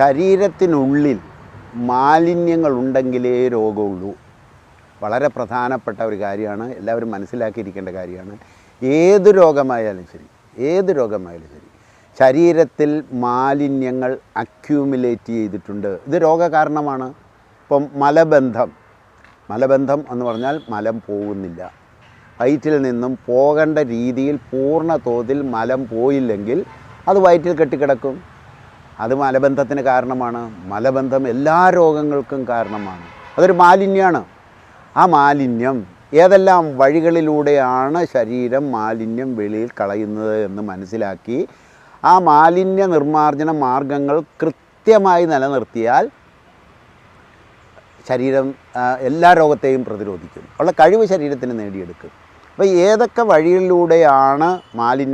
ശരീരത്തിനുള്ളിൽ മാലിന്യങ്ങളുണ്ടെങ്കിലേ രോഗമുള്ളൂ. വളരെ പ്രധാനപ്പെട്ട ഒരു കാര്യമാണ്, എല്ലാവരും മനസ്സിലാക്കിയിരിക്കേണ്ട കാര്യമാണ്. ഏത് രോഗമായാലും ശരി, ശരീരത്തിൽ മാലിന്യങ്ങൾ അക്യൂമുലേറ്റ് ചെയ്തിട്ടുണ്ട്. ഇത് രോഗകാരണമാണ്. ഇപ്പം മലബന്ധം എന്ന് പറഞ്ഞാൽ മലം പോകുന്നില്ല. വയറ്റിൽ നിന്നും പോകേണ്ട രീതിയിൽ പൂർണ്ണ തോതിൽ മലം പോയില്ലെങ്കിൽ അത് വയറ്റിൽ കെട്ടിക്കിടക്കും. അത് മലബന്ധത്തിന് കാരണമാണ്. മലബന്ധം എല്ലാ രോഗങ്ങൾക്കും കാരണമാണ്. അതൊരു മാലിന്യമാണ്. ആ മാലിന്യം ഏതെല്ലാം വഴികളിലൂടെയാണ് ശരീരം മാലിന്യം വെളിയിൽ കളയുന്നത് എന്ന് മനസ്സിലാക്കി ആ മാലിന്യ നിർമ്മാർജ്ജന മാർഗങ്ങൾ കൃത്യമായി നിലനിർത്തിയാൽ ശരീരം എല്ലാ രോഗത്തെയും പ്രതിരോധിക്കും. ഉള്ള കഴിവ് ശരീരത്തിന് നേടിയെടുക്കും. അപ്പോൾ ഏതൊക്കെ വഴികളിലൂടെയാണ് മാലിന്യം